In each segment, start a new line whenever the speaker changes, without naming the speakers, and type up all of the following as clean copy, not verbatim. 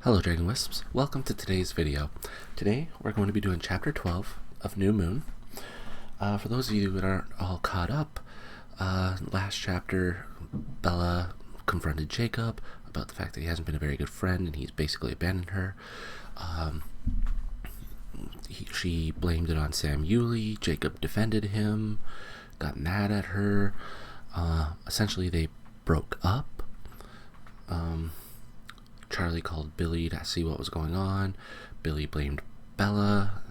Hello Dragon Wisps, welcome to today's video. Today we're going to be doing chapter 12 of New Moon. For those of you that aren't all caught up, last chapter Bella confronted Jacob about the fact that he hasn't been a very good friend and he's basically abandoned her. She blamed it on Sam Yulee. Jacob defended him, got mad at her. Essentially they broke up. Charlie called Billy to see what was going on. Billy blamed Bella.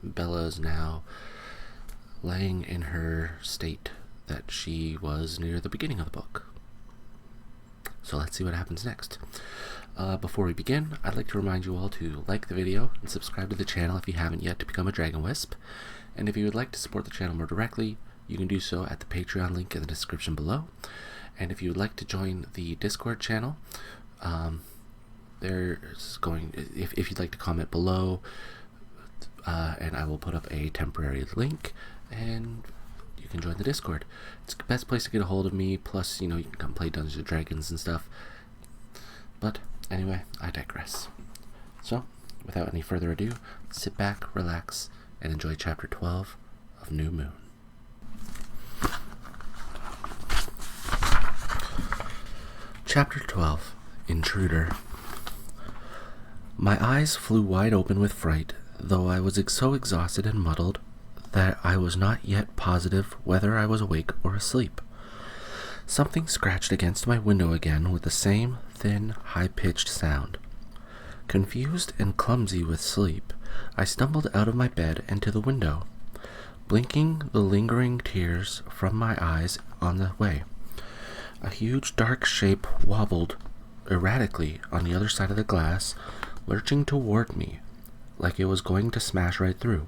Bella is now laying in her state that she was near the beginning of the book. So let's see what happens next. Before we begin, I'd like to remind you all to like the video and subscribe to the channel if you haven't yet to become a Dragon Wisp. And if you would like to support the channel more directly, you can do so at the Patreon link in the description below. And if you would like to join the Discord channel, if you'd like to comment below, and I will put up a temporary link and you can join the Discord. It's the best place to get a hold of me, plus you can come play Dungeons and Dragons and stuff. But anyway, I digress. So without any further ado, sit back, relax, and enjoy chapter 12 of New Moon. Chapter 12, Intruder. My eyes flew wide open with fright, though I was so exhausted and muddled that I was not yet positive whether I was awake or asleep. Something scratched against my window again with the same thin, high-pitched sound. Confused and clumsy with sleep, I stumbled out of my bed and to the window, blinking the lingering tears from my eyes on the way. A huge dark shape wobbled erratically on the other side of the glass, lurching toward me like it was going to smash right through.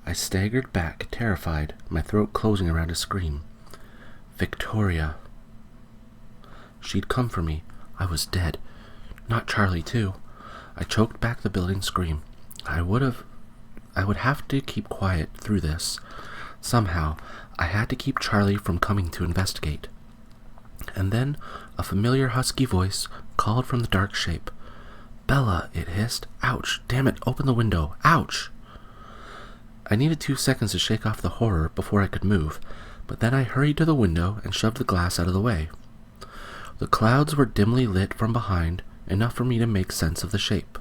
I staggered back, terrified, my throat closing around a scream. Victoria. She'd come for me. I was dead. Not Charlie, too. I choked back the building scream. I would have to keep quiet through this. Somehow, I had to keep Charlie from coming to investigate. And then a familiar husky voice called from the dark shape. Bella, it hissed. Ouch, damn it, open the window. Ouch! I needed 2 seconds to shake off the horror before I could move, but then I hurried to the window and shoved the glass out of the way. The clouds were dimly lit from behind, enough for me to make sense of the shape.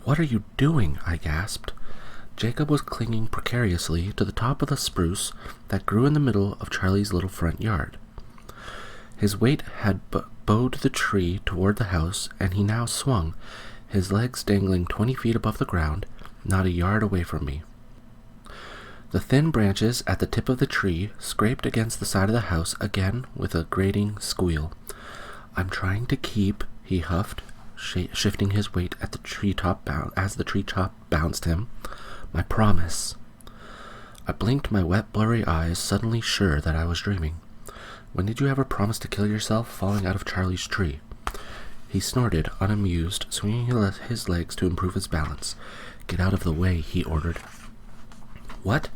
What are you doing? I gasped. Jacob was clinging precariously to the top of the spruce that grew in the middle of Charlie's little front yard. His weight had bowed the tree toward the house, and he now swung, his legs dangling 20 feet above the ground, not a yard away from me. The thin branches at the tip of the tree scraped against the side of the house again with a grating squeal. I'm trying to keep, he huffed, shifting his weight at the treetop as the treetop bounced him. My promise. I blinked my wet, blurry eyes, suddenly sure that I was dreaming. When did you ever promise to kill yourself falling out of Charlie's tree? He snorted, unamused, swinging his legs to improve his balance. Get out of the way, he ordered. What?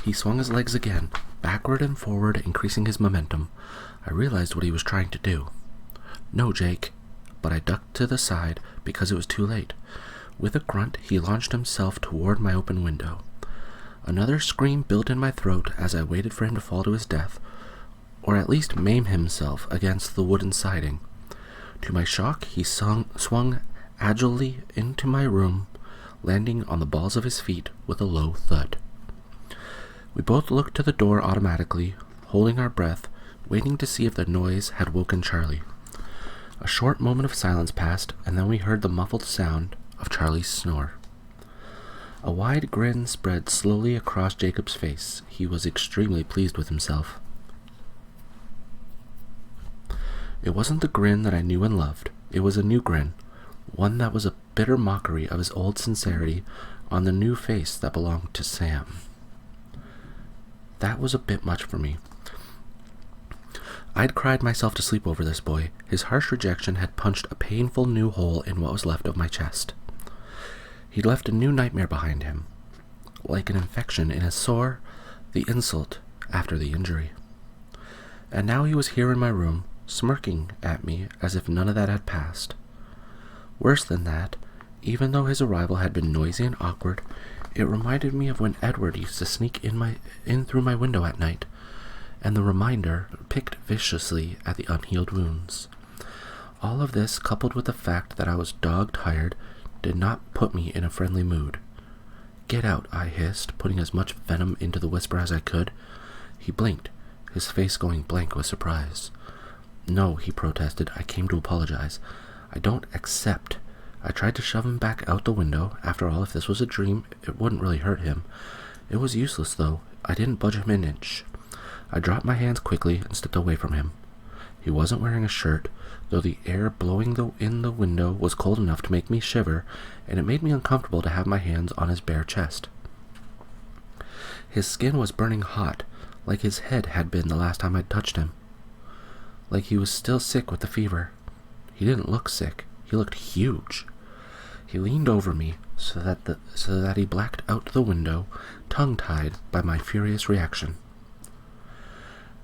He swung his legs again, backward and forward, increasing his momentum. I realized what he was trying to do. No, Jake. But I ducked to the side because it was too late. With a grunt, he launched himself toward my open window. Another scream built in my throat as I waited for him to fall to his death, or at least maim himself against the wooden siding. To my shock, he swung agilely into my room, landing on the balls of his feet with a low thud. We both looked to the door automatically, holding our breath, waiting to see if the noise had woken Charlie. A short moment of silence passed, and then we heard the muffled sound of Charlie's snore. A wide grin spread slowly across Jacob's face. He was extremely pleased with himself. It wasn't the grin that I knew and loved. It was a new grin, one that was a bitter mockery of his old sincerity on the new face that belonged to Sam. That was a bit much for me. I'd cried myself to sleep over this boy. His harsh rejection had punched a painful new hole in what was left of my chest. He'd left a new nightmare behind him, like an infection in a sore, the insult after the injury. And now he was here in my room, smirking at me as if none of that had passed. Worse than that, even though his arrival had been noisy and awkward, it reminded me of when Edward used to sneak in through my window at night, and the reminder picked viciously at the unhealed wounds. All of this, coupled with the fact that I was dog-tired, did not put me in a friendly mood. "Get out," I hissed, putting as much venom into the whisper as I could. He blinked, his face going blank with surprise. "No," he protested. "I came to apologize. I don't accept." I tried to shove him back out the window. After all, if this was a dream, it wouldn't really hurt him. It was useless, though. I didn't budge him an inch. I dropped my hands quickly and stepped away from him. He wasn't wearing a shirt, though the air blowing in the window was cold enough to make me shiver, and it made me uncomfortable to have my hands on his bare chest. His skin was burning hot, like his head had been the last time I'd touched him. Like he was still sick with the fever. He didn't look sick. He looked huge. He leaned over me so that he blacked out the window, tongue-tied by my furious reaction.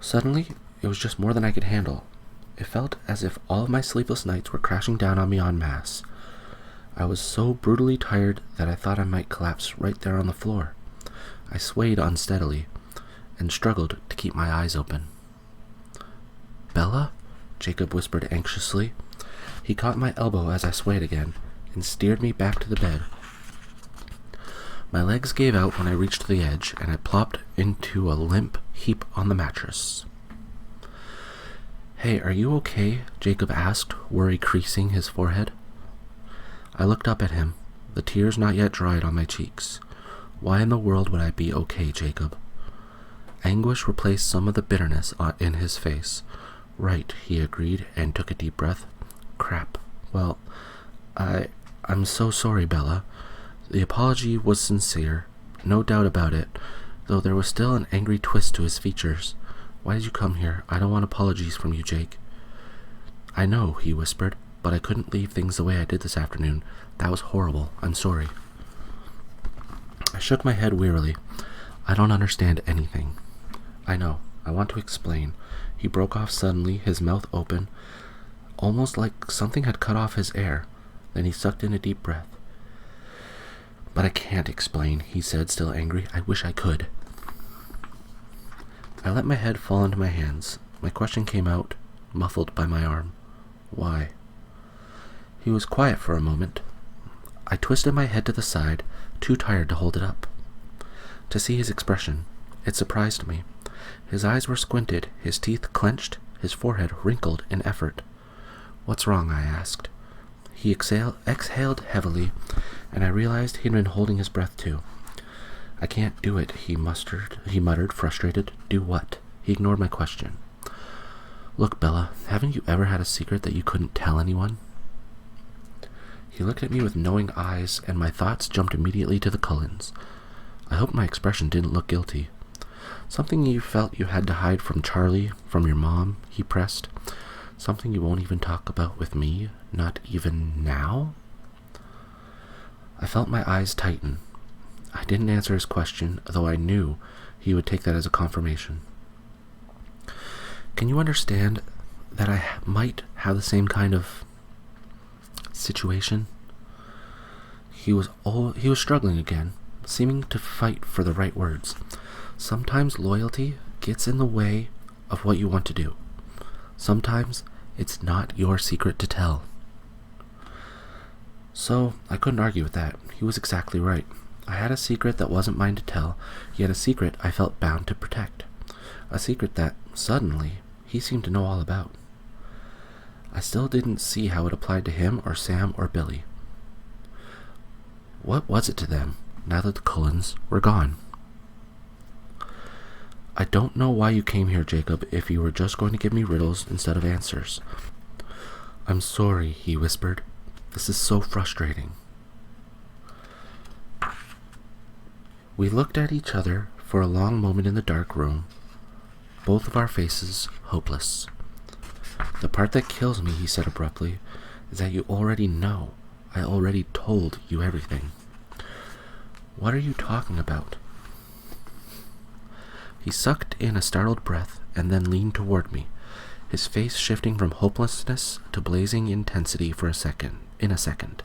Suddenly, it was just more than I could handle. It felt as if all of my sleepless nights were crashing down on me en masse. I was so brutally tired that I thought I might collapse right there on the floor. I swayed unsteadily and struggled to keep my eyes open. "Bella?" Jacob whispered anxiously. He caught my elbow as I swayed again and steered me back to the bed. My legs gave out when I reached the edge, and I plopped into a limp heap on the mattress. "Hey, are you okay?" Jacob asked, worry creasing his forehead. I looked up at him, the tears not yet dried on my cheeks. Why in the world would I be okay, Jacob? Anguish replaced some of the bitterness in his face. "Right," he agreed and took a deep breath. "Crap. Well, I'm so sorry, Bella." The apology was sincere, no doubt about it, though there was still an angry twist to his features. "Why did you come here? I don't want apologies from you, Jake." "I know," he whispered, "but I couldn't leave things the way I did this afternoon. That was horrible. I'm sorry." I shook my head wearily. "I don't understand anything." "I know. I want to explain." He broke off suddenly, his mouth open, almost like something had cut off his air. Then he sucked in a deep breath. "But I can't explain," he said, still angry. "I wish I could." I let my head fall into my hands. My question came out, muffled by my arm. "Why?" He was quiet for a moment. I twisted my head to the side, too tired to hold it up. To see his expression, it surprised me. His eyes were squinted, his teeth clenched, his forehead wrinkled in effort. "What's wrong?" I asked. He exhaled heavily, and I realized he'd been holding his breath too. "I can't do it," he muttered, frustrated. "Do what?" He ignored my question. "Look, Bella, haven't you ever had a secret that you couldn't tell anyone?" He looked at me with knowing eyes, and my thoughts jumped immediately to the Cullens. I hoped my expression didn't look guilty. "Something you felt you had to hide from Charlie, from your mom," he pressed. "Something you won't even talk about with me? Not even now?" I felt my eyes tighten. I didn't answer his question, though I knew he would take that as a confirmation. "Can you understand that I might have the same kind of situation?" He was struggling again, seeming to fight for the right words. "Sometimes loyalty gets in the way of what you want to do. Sometimes it's not your secret to tell." So I couldn't argue with that. He was exactly right. I had a secret that wasn't mine to tell, yet a secret I felt bound to protect. A secret that, suddenly, he seemed to know all about. I still didn't see how it applied to him or Sam or Billy. What was it to them, now that the Cullens were gone? "I don't know why you came here, Jacob, if you were just going to give me riddles instead of answers." "I'm sorry," he whispered. "This is so frustrating." We looked at each other for a long moment in the dark room, both of our faces hopeless. "The part that kills me," he said abruptly, "is that you already know. I already told you everything." "What are you talking about?" He sucked in a startled breath and then leaned toward me. his face shifting from hopelessness to blazing intensity in a second.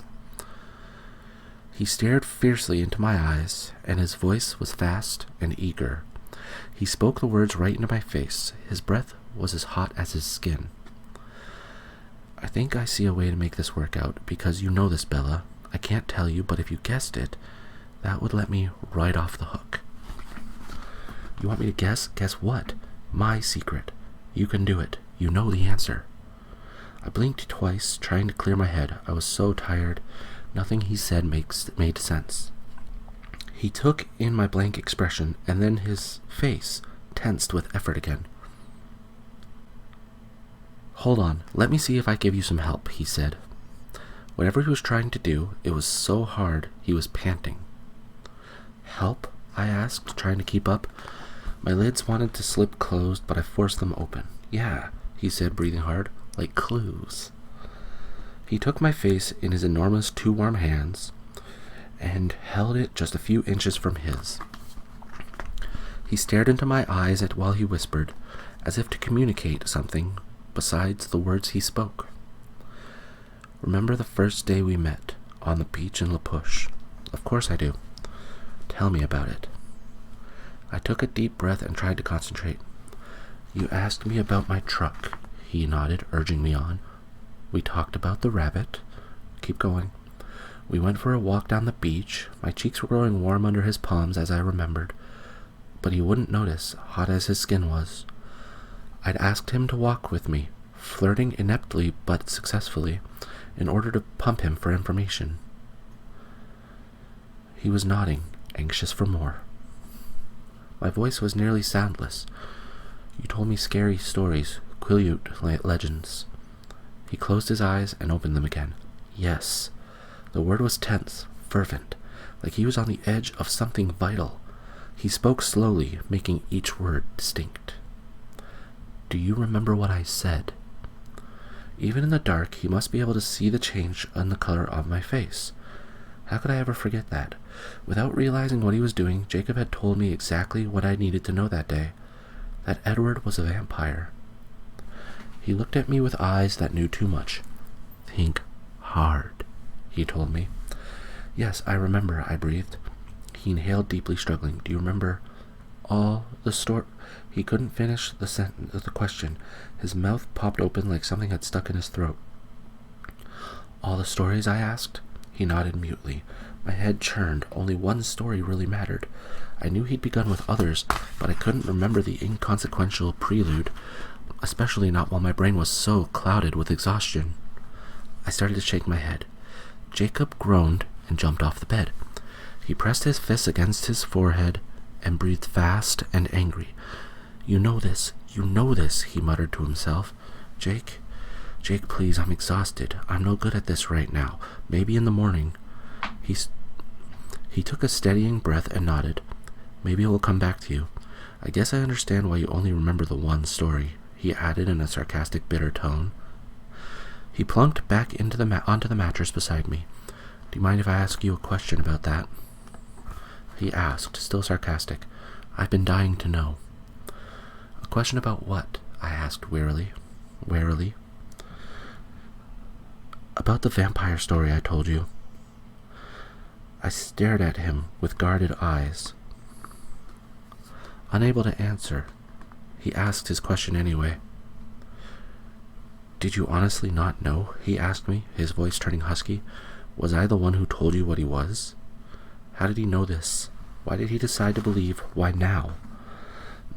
He stared fiercely into my eyes, and his voice was fast and eager. He spoke the words right into my face. His breath was as hot as his skin. I think I see a way to make this work out, because you know this, Bella. I can't tell you, but if you guessed it, that would let me right off the hook. You want me to guess? Guess what? My secret. You can do it. You know the answer. I blinked twice, trying to clear my head. I was so tired. Nothing he said made sense. He took in my blank expression, and then his face tensed with effort again. Hold on, let me see if I give you some help, he said. Whatever he was trying to do, it was so hard he was panting. Help? I asked, trying to keep up. My lids wanted to slip closed, but I forced them open. Yeah, he said, breathing hard, like clues. He took my face in his enormous two warm hands and held it just a few inches from his. He stared into my eyes while he whispered, as if to communicate something besides the words he spoke. Remember the first day we met on the beach in La Push? Of course I do. Tell me about it. I took a deep breath and tried to concentrate. You asked me about my truck, he nodded, urging me on. We talked about the rabbit. Keep going. We went for a walk down the beach. My cheeks were growing warm under his palms as I remembered, but he wouldn't notice, hot as his skin was. I'd asked him to walk with me, flirting ineptly but successfully, in order to pump him for information. He was nodding, anxious for more. My voice was nearly soundless. You told me scary stories, Quileute legends. He closed his eyes and opened them again. Yes. The word was tense, fervent, like he was on the edge of something vital. He spoke slowly, making each word distinct. Do you remember what I said? Even in the dark, he must be able to see the change in the color of my face. How could I ever forget that? Without realizing what he was doing, Jacob had told me exactly what I needed to know that day, that Edward was a vampire. He looked at me with eyes that knew too much. Think hard, he told me. Yes, I remember, I breathed. He inhaled deeply, struggling. Do you remember all the story? He couldn't finish the question. His mouth popped open like something had stuck in his throat. All the stories, I asked? He nodded mutely. My head churned. Only one story really mattered. I knew he'd begun with others, but I couldn't remember the inconsequential prelude, especially not while my brain was so clouded with exhaustion. I started to shake my head. Jacob groaned and jumped off the bed. He pressed his fists against his forehead and breathed fast and angry. You know this, he muttered to himself. Jake, please, I'm exhausted. I'm no good at this right now. Maybe in the morning. He took a steadying breath and nodded. Maybe it will come back to you. I guess I understand why you only remember the one story, he added in a sarcastic, bitter tone. He plunked back onto the mattress beside me. Do you mind if I ask you a question about that? He asked, still sarcastic. I've been dying to know. A question about what? I asked warily. About the vampire story I told you. I stared at him with guarded eyes. Unable to answer, he asked his question anyway. Did you honestly not know? He asked me, his voice turning husky. Was I the one who told you what he was? How did he know this? Why did he decide to believe? Why now?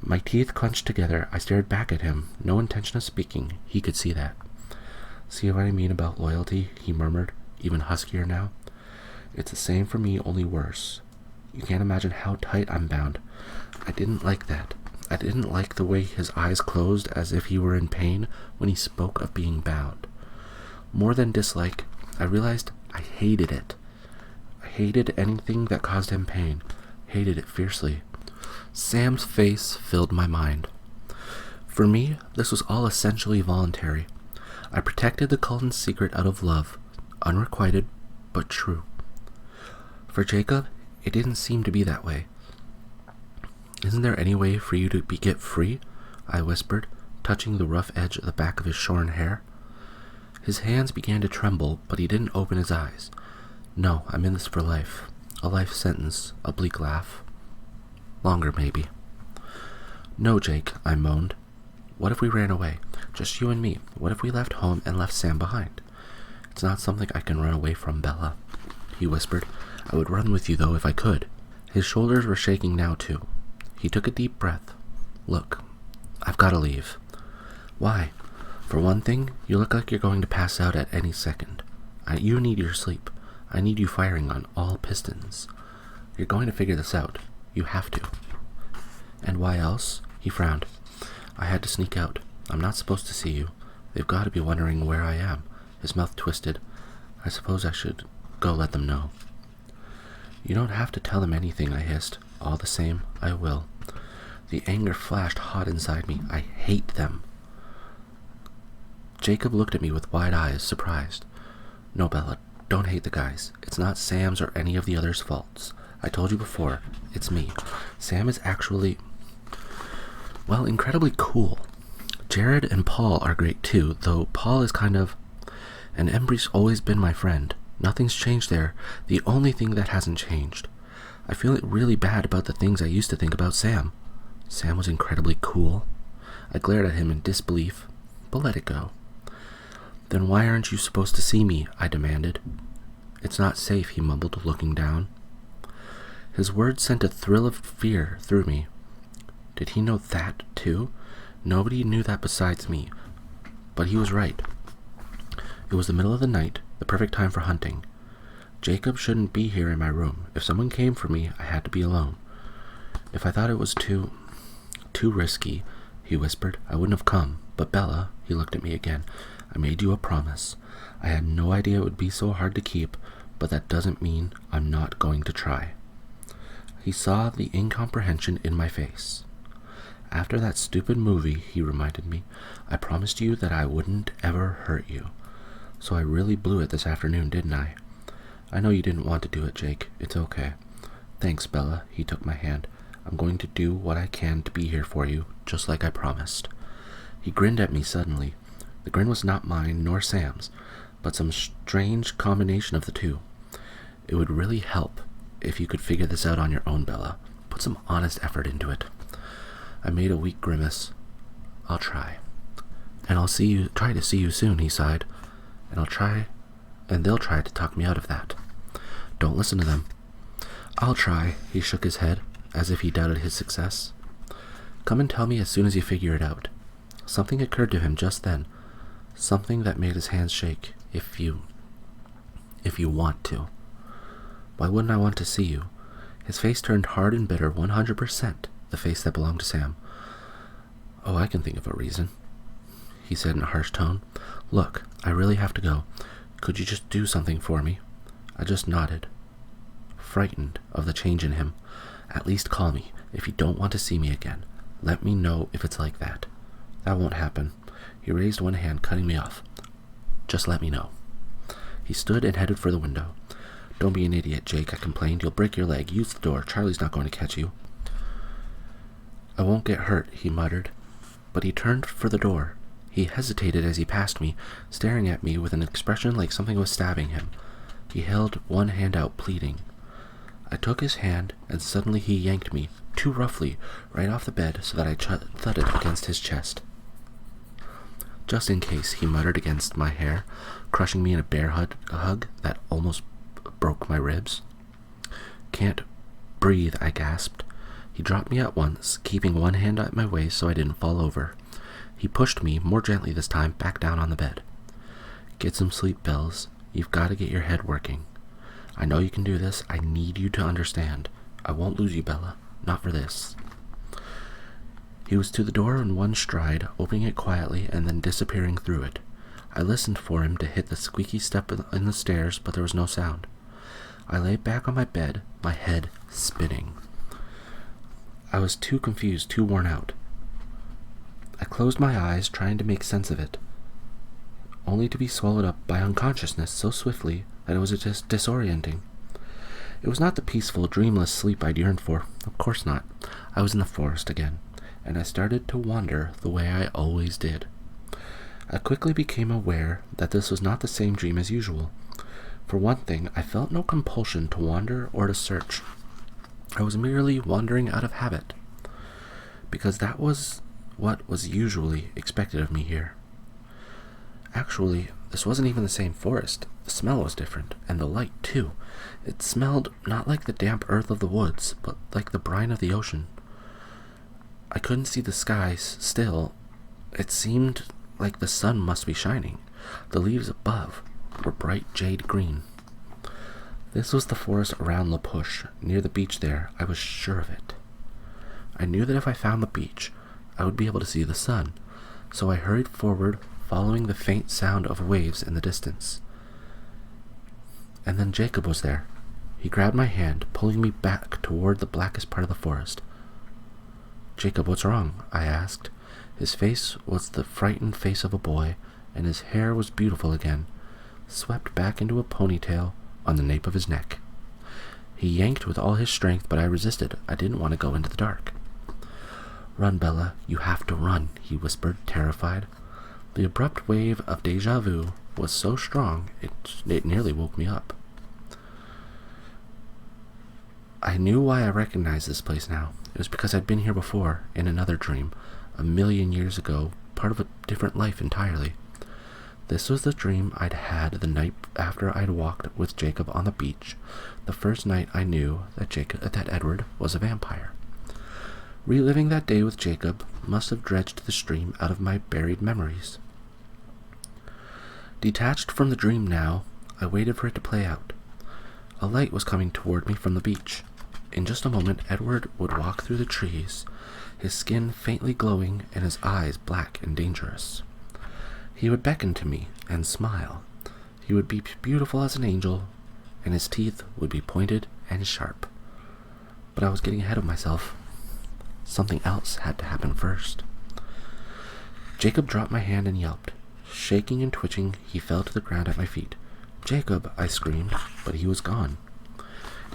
My teeth clenched together. I stared back at him, no intention of speaking. He could see that. See what I mean about loyalty? He murmured, even huskier now. It's the same for me, only worse. You can't imagine how tight I'm bound. I didn't like that. I didn't like the way his eyes closed as if he were in pain when he spoke of being bound. More than dislike, I realized I hated it. I hated anything that caused him pain. Hated it fiercely. Sam's face filled my mind. For me, this was all essentially voluntary. I protected the Cullen's secret out of love, unrequited but true. For Jacob, it didn't seem to be that way. Isn't there any way for you to get free? I whispered, touching the rough edge of the back of his shorn hair. His hands began to tremble, but he didn't open his eyes. No, I'm in this for life. A life sentence, a bleak laugh. Longer, maybe. No, Jake, I moaned. What if we ran away? Just you and me. What if we left home and left Sam behind? It's not something I can run away from, Bella, he whispered. I would run with you, though, if I could. His shoulders were shaking now, too. He took a deep breath. Look, I've got to leave. Why? For one thing, you look like you're going to pass out at any second. You need your sleep. I need you firing on all pistons. You're going to figure this out. You have to. And why else? He frowned. I had to sneak out. I'm not supposed to see you. They've got to be wondering where I am. His mouth twisted. I suppose I should go let them know. You don't have to tell them anything, I hissed. All the same, I will. The anger flashed hot inside me. I hate them. Jacob looked at me with wide eyes, surprised. No, Bella, don't hate the guys. It's not Sam's or any of the others' faults. I told you before, it's me. Sam is actually, well, incredibly cool. Jared and Paul are great too, though Paul is kind of... And Embry's always been my friend. Nothing's changed there. The only thing that hasn't changed. I feel really bad about the things I used to think about Sam. Sam was incredibly cool. I glared at him in disbelief, but let it go. Then why aren't you supposed to see me? I demanded. It's not safe, he mumbled, looking down. His words sent a thrill of fear through me. Did he know that, too? Nobody knew that besides me. But he was right. It was the middle of the night, the perfect time for hunting. Jacob shouldn't be here in my room. If someone came for me, I had to be alone. If I thought it was too risky, he whispered, I wouldn't have come. But Bella, he looked at me again, I made you a promise. I had no idea it would be so hard to keep, but that doesn't mean I'm not going to try. He saw the incomprehension in my face. After that stupid movie, he reminded me, I promised you that I wouldn't ever hurt you. So I really blew it this afternoon, didn't I? I know you didn't want to do it, Jake. It's okay. Thanks, Bella. He took my hand. I'm going to do what I can to be here for you, just like I promised. He grinned at me suddenly. The grin was not mine nor Sam's, but some strange combination of the two. It would really help if you could figure this out on your own, Bella. Put some honest effort into it. I made a weak grimace. I'll try. And I'll try to see you soon, he sighed. And they'll try to talk me out of that. Don't listen to them. I'll try, he shook his head, as if he doubted his success. Come and tell me as soon as you figure it out. Something occurred to him just then. Something that made his hands shake. If you want to. Why wouldn't I want to see you? His face turned hard and bitter, 100%, the face that belonged to Sam. Oh, I can think of a reason, he said in a harsh tone. Look, I really have to go. Could you just do something for me? I just nodded, frightened of the change in him. At least call me if you don't want to see me again. Let me know if it's like that. That won't happen. He raised one hand, cutting me off. Just let me know. He stood and headed for the window. Don't be an idiot, Jake, I complained. You'll break your leg. Use the door. Charlie's not going to catch you. I won't get hurt, he muttered. But he turned for the door. He hesitated as he passed me, staring at me with an expression like something was stabbing him. He held one hand out, pleading. I took his hand, and suddenly he yanked me, too roughly, right off the bed so that I thudded against his chest. Just in case, he muttered against my hair, crushing me in a bear hug that almost broke my ribs. Can't breathe, I gasped. He dropped me at once, keeping one hand at my waist so I didn't fall over. He pushed me, more gently this time, back down on the bed. Get some sleep, Bells. You've got to get your head working. I know you can do this. I need you to understand. I won't lose you, Bella. Not for this. He was to the door in one stride, opening it quietly and then disappearing through it. I listened for him to hit the squeaky step in the stairs, but there was no sound. I lay back on my bed, my head spinning. I was too confused, too worn out. I closed my eyes, trying to make sense of it, only to be swallowed up by unconsciousness so swiftly that it was just disorienting. It was not the peaceful, dreamless sleep I'd yearned for. Of course not. I was in the forest again, and I started to wander the way I always did. I quickly became aware that this was not the same dream as usual. For one thing, I felt no compulsion to wander or to search. I was merely wandering out of habit, because that was what was usually expected of me here. Actually, this wasn't even the same forest. The smell was different, and the light, too. It smelled not like the damp earth of the woods, but like the brine of the ocean. I couldn't see the skies still. It seemed like the sun must be shining. The leaves above were bright jade green. This was the forest around La Push, near the beach there. I was sure of it. I knew that if I found the beach, I would be able to see the sun, so I hurried forward, following the faint sound of waves in the distance. And then Jacob was there. He grabbed my hand, pulling me back toward the blackest part of the forest. "Jacob, what's wrong?" I asked. His face was the frightened face of a boy, and his hair was beautiful again, swept back into a ponytail on the nape of his neck. He yanked with all his strength, but I resisted. I didn't want to go into the dark. "Run, Bella, you have to run," he whispered, terrified. The abrupt wave of déjà vu was so strong, it nearly woke me up. I knew why I recognized this place now. It was because I'd been here before, in another dream, 1,000,000 years ago, part of a different life entirely. This was the dream I'd had the night after I'd walked with Jacob on the beach, the first night I knew that Edward was a vampire. Reliving that day with Jacob must have dredged the stream out of my buried memories. Detached from the dream now, I waited for it to play out. A light was coming toward me from the beach. In just a moment, Edward would walk through the trees, his skin faintly glowing and his eyes black and dangerous. He would beckon to me and smile. He would be beautiful as an angel, and his teeth would be pointed and sharp. But I was getting ahead of myself. Something else had to happen first. Jacob dropped my hand and yelped. Shaking and twitching, he fell to the ground at my feet. "Jacob!" I screamed, but he was gone.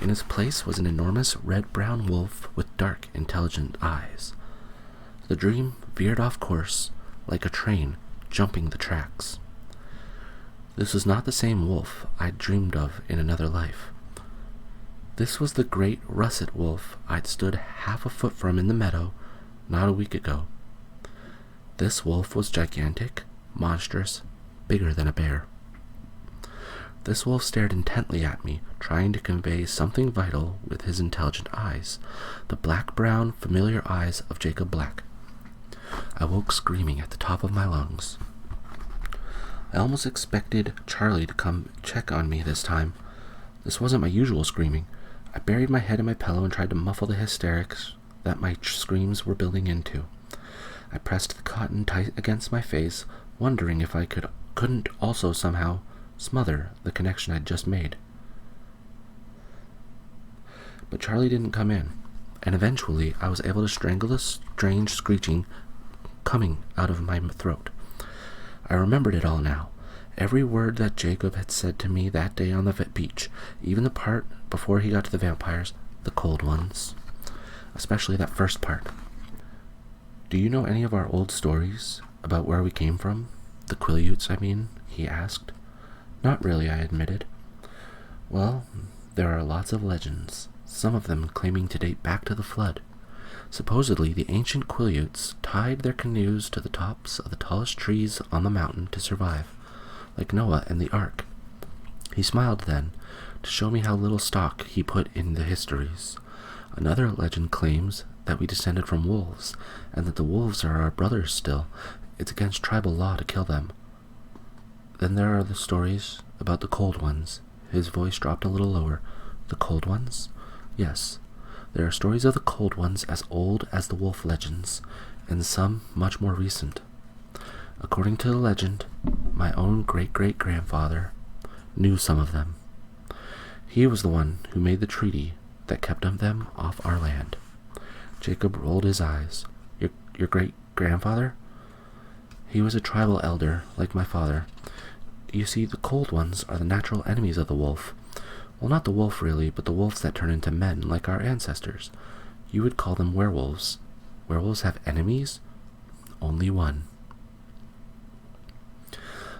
In his place was an enormous red-brown wolf with dark, intelligent eyes. The dream veered off course, like a train jumping the tracks. This was not the same wolf I'd dreamed of in another life. This was the great russet wolf I'd stood half a foot from in the meadow not a week ago. This wolf was gigantic, monstrous, bigger than a bear. This wolf stared intently at me, trying to convey something vital with his intelligent eyes, the black-brown, familiar eyes of Jacob Black. I woke screaming at the top of my lungs. I almost expected Charlie to come check on me this time. This wasn't my usual screaming. I buried my head in my pillow and tried to muffle the hysterics that my screams were building into. I pressed the cotton tight against my face, wondering if I couldn't also somehow smother the connection I'd just made. But Charlie didn't come in, and eventually I was able to strangle the strange screeching coming out of my throat. I remembered it all now. Every word that Jacob had said to me that day on the beach, even the part before he got to the vampires, the cold ones. Especially that first part. "Do you know any of our old stories about where we came from? The Quileutes, I mean?" he asked. "Not really," I admitted. "Well, there are lots of legends, some of them claiming to date back to the flood. Supposedly, the ancient Quileutes tied their canoes to the tops of the tallest trees on the mountain to survive, like Noah and the Ark." He smiled then, to show me how little stock he put in the histories. Another legend claims that we descended from wolves, and that the wolves are our brothers still. It's against tribal law to kill them. Then there are the stories about the Cold Ones. His voice dropped a little lower. "The Cold Ones?" "Yes. There are stories of the Cold Ones as old as the wolf legends, and some much more recent. According to the legend, my own great-great-grandfather knew some of them. He was the one who made the treaty that kept them off our land." Jacob rolled his eyes. Your great-grandfather?" "He was a tribal elder, like my father. You see, the Cold Ones are the natural enemies of the wolf. Well, not the wolf really, but the wolves that turn into men, like our ancestors. You would call them werewolves. Werewolves have enemies? Only one.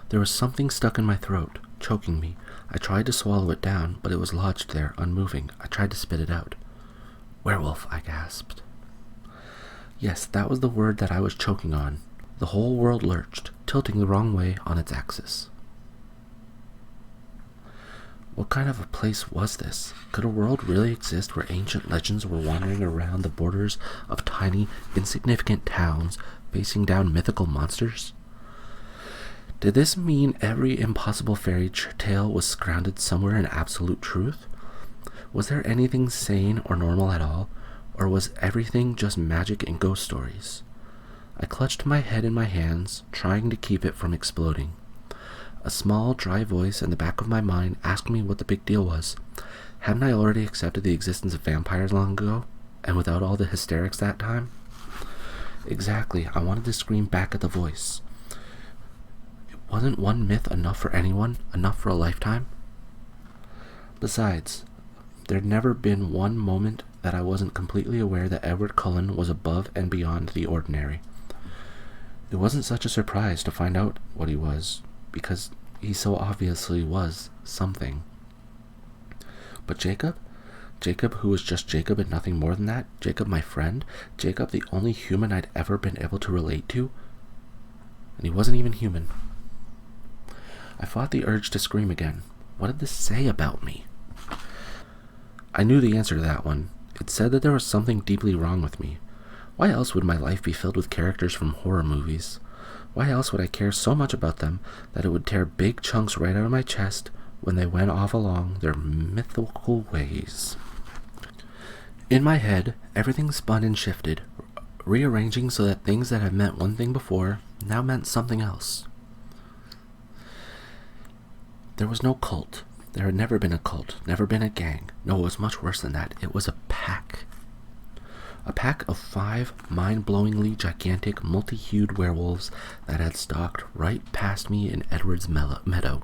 There was something stuck in my throat, choking me. I tried to swallow it down, but it was lodged there, unmoving. I tried to spit it out. Werewolf, I gasped. Yes, that was the word that I was choking on. The whole world lurched, tilting the wrong way on its axis. What kind of a place was this? Could a world really exist where ancient legends were wandering around the borders of tiny, insignificant towns, facing down mythical monsters? Did this mean every impossible fairy tale was grounded somewhere in absolute truth? Was there anything sane or normal at all, or was everything just magic and ghost stories? I clutched my head in my hands, trying to keep it from exploding. A small, dry voice in the back of my mind asked me what the big deal was. Hadn't I already accepted the existence of vampires long ago, and without all the hysterics that time? Exactly, I wanted to scream back at the voice. Wasn't one myth enough for anyone, enough for a lifetime? Besides, there'd never been one moment that I wasn't completely aware that Edward Cullen was above and beyond the ordinary. It wasn't such a surprise to find out what he was, because he so obviously was something. But Jacob? Jacob who was just Jacob and nothing more than that? Jacob my friend? Jacob the only human I'd ever been able to relate to? And he wasn't even human. I fought the urge to scream again. What did this say about me? I knew the answer to that one. It said that there was something deeply wrong with me. Why else would my life be filled with characters from horror movies? Why else would I care so much about them that it would tear big chunks right out of my chest when they went off along their mythical ways? In my head, everything spun and shifted, rearranging so that things that had meant one thing before now meant something else. There was no cult. There had never been a cult, never been a gang. No, it was much worse than that. It was a pack. A pack of 5 mind-blowingly gigantic, multi-hued werewolves that had stalked right past me in Edward's meadow.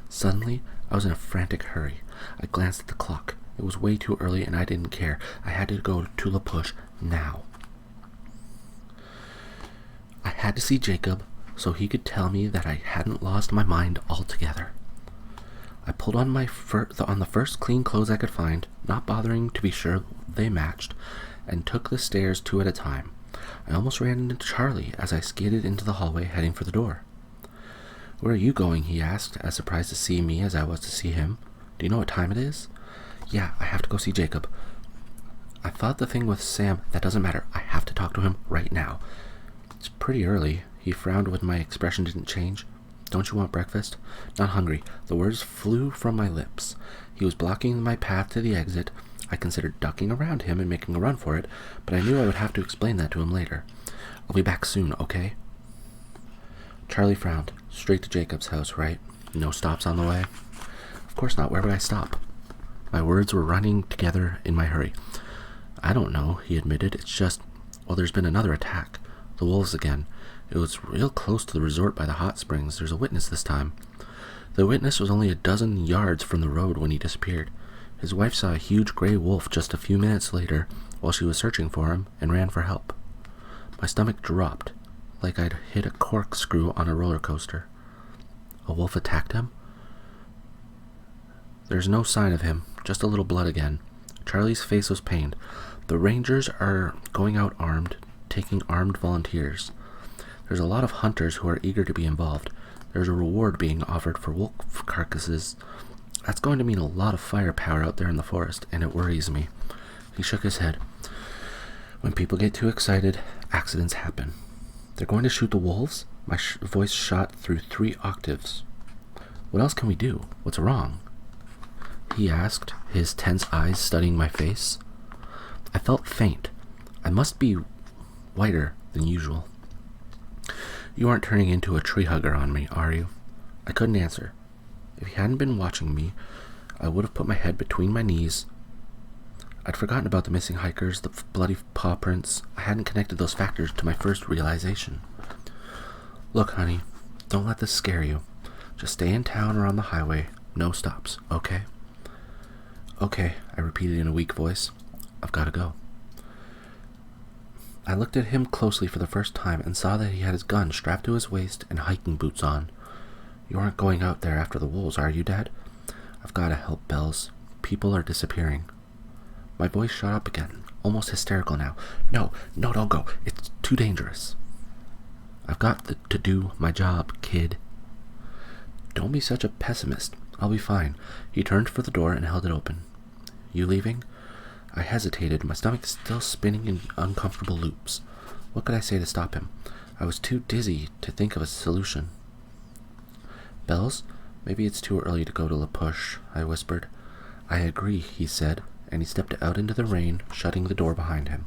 Suddenly, I was in a frantic hurry. I glanced at the clock. It was way too early and I didn't care. I had to go to La Push now. I had to see Jacob so he could tell me that I hadn't lost my mind altogether. I pulled on the first clean clothes I could find, not bothering to be sure they matched, and took the stairs 2 at a time. I almost ran into Charlie as I skated into the hallway heading for the door. Where are you going? He asked, as surprised to see me as I was to see him. Do you know what time it is? Yeah, I have to go see Jacob. I thought the thing with Sam, that doesn't matter. I have to talk to him right now. It's pretty early. He frowned when my expression didn't change. Don't you want breakfast? Not hungry. The words flew from my lips. He was blocking my path to the exit. I considered ducking around him and making a run for it, but I knew I would have to explain that to him later. I'll be back soon, okay? Charlie frowned. Straight to Jacob's house, right? No stops on the way? Of course not. Where would I stop? My words were running together in my hurry. I don't know, he admitted. It's just, well, there's been another attack. The wolves again. It was real close to the resort by the hot springs. There's a witness this time. The witness was only a dozen yards from the road when he disappeared. His wife saw a huge gray wolf just a few minutes later while she was searching for him and ran for help. My stomach dropped, like I'd hit a corkscrew on a roller coaster. A wolf attacked him? There's no sign of him, just a little blood again. Charlie's face was pained. The Rangers are going out armed, taking armed volunteers. There's a lot of hunters who are eager to be involved. There's a reward being offered for wolf carcasses. That's going to mean a lot of firepower out there in the forest, and it worries me. He shook his head. When people get too excited, accidents happen. They're going to shoot the wolves? My voice shot through 3 octaves. What else can we do? What's wrong? He asked, his tense eyes studying my face. I felt faint. I must be whiter than usual. You aren't turning into a tree hugger on me, are you? I couldn't answer. If he hadn't been watching me, I would have put my head between my knees. I'd forgotten about the missing hikers, the bloody paw prints. I hadn't connected those factors to my first realization. Look, honey, don't let this scare you. Just stay in town or on the highway. No stops, okay? Okay, I repeated in a weak voice. I've got to go. I looked at him closely for the first time and saw that he had his gun strapped to his waist and hiking boots on. You aren't going out there after the wolves, are you, Dad? I've got to help, Bells. People are disappearing. My voice shot up again, almost hysterical now. No, don't go. It's too dangerous. I've got to do my job, kid. Don't be such a pessimist. I'll be fine. He turned for the door and held it open. You leaving? I hesitated, my stomach still spinning in uncomfortable loops. What could I say to stop him? I was too dizzy to think of a solution. Bells, maybe it's too early to go to La Push, I whispered. I agree, he said, and he stepped out into the rain, shutting the door behind him.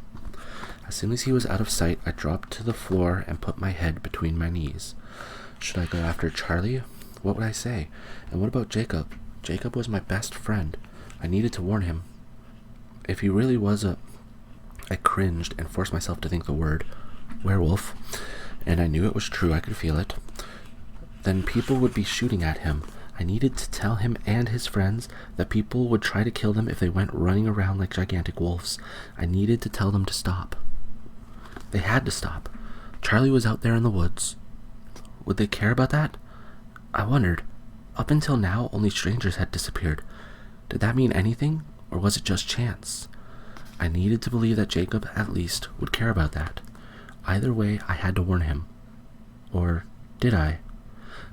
As soon as he was out of sight, I dropped to the floor and put my head between my knees. Should I go after Charlie? What would I say? And what about Jacob? Jacob was my best friend. I needed to warn him. If he really was I cringed and forced myself to think the word werewolf, and I knew it was true, I could feel it. Then people would be shooting at him. I needed to tell him and his friends that people would try to kill them if they went running around like gigantic wolves. I needed to tell them to stop. They had to stop. Charlie was out there in the woods. Would they care about that? I wondered. Up until now, only strangers had disappeared. Did that mean anything, or was it just chance? I needed to believe that Jacob, at least, would care about that. Either way, I had to warn him. Or did I?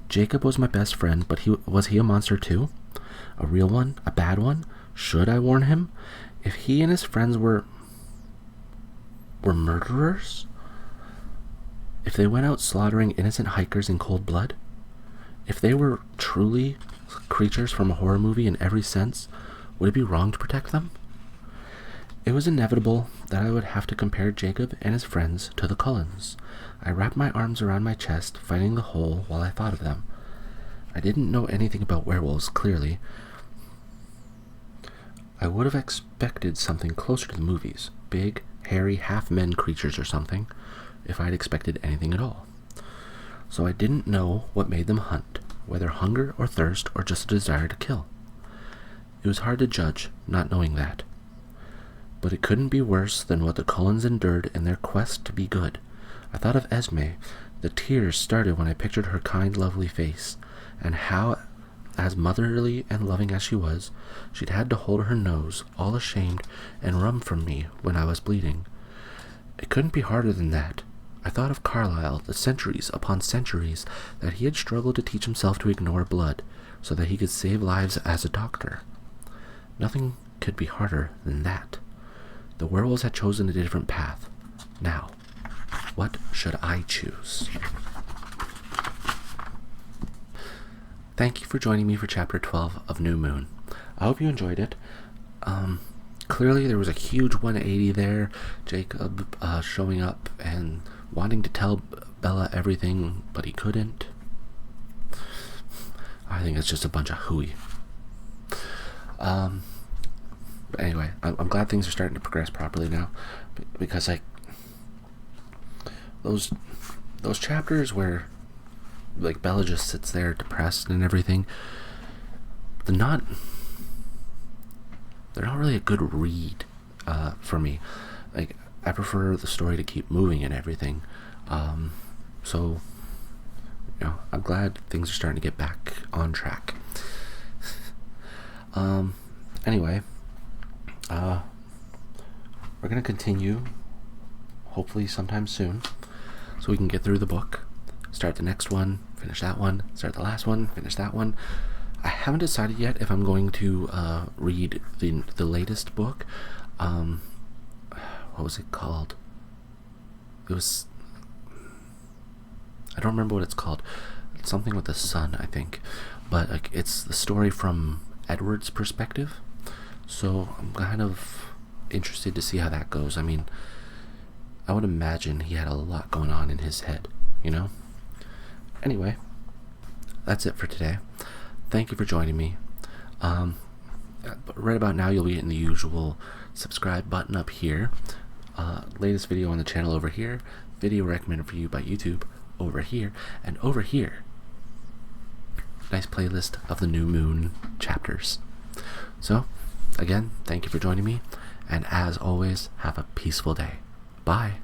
Jacob was my best friend, but was he a monster too? A real one? A bad one? Should I warn him? If he and his friends were murderers? If they went out slaughtering innocent hikers in cold blood? If they were truly creatures from a horror movie in every sense, would it be wrong to protect them? It was inevitable that I would have to compare Jacob and his friends to the Cullens. I wrapped my arms around my chest, fighting the hole while I thought of them. I didn't know anything about werewolves, clearly. I would have expected something closer to the movies, big, hairy, half-men creatures or something, if I'd expected anything at all. So I didn't know what made them hunt, whether hunger or thirst or just a desire to kill. It was hard to judge, not knowing that. But it couldn't be worse than what the Cullens endured in their quest to be good. I thought of Esme. The tears started when I pictured her kind, lovely face, and how, as motherly and loving as she was, she'd had to hold her nose, all ashamed, and run from me when I was bleeding. It couldn't be harder than that. I thought of Carlyle, the centuries upon centuries that he had struggled to teach himself to ignore blood, so that he could save lives as a doctor. Nothing could be harder than that. The werewolves had chosen a different path. Now, what should I choose? Thank you for joining me for Chapter 12 of New Moon. I hope you enjoyed it. Clearly there was a huge 180 there. Jacob showing up and wanting to tell Bella everything, but he couldn't. I think it's just a bunch of hooey. But anyway, I'm glad things are starting to progress properly now, because like those chapters where like Bella just sits there depressed and everything, they're not really a good read for me. Like, I prefer the story to keep moving and everything. So I'm glad things are starting to get back on track. Anyway, we're gonna continue hopefully sometime soon, so we can get through the book, start the next one, finish that one, start the last one, finish that one. I haven't decided yet if I'm going to read the latest book. What was it called? I don't remember what it's called. It's something with the sun, I think. But like, it's the story from Edward's perspective. So I'm kind of interested to see how that goes. I mean, I would imagine he had a lot going on in his head, you know? Anyway, that's it for today. Thank you for joining me. Right about now, you'll be hitting the usual subscribe button up here. Latest video on the channel over here. Video recommended for you by YouTube over here. And over here, nice playlist of the New Moon chapters. So, again, thank you for joining me. And as always, have a peaceful day. Bye.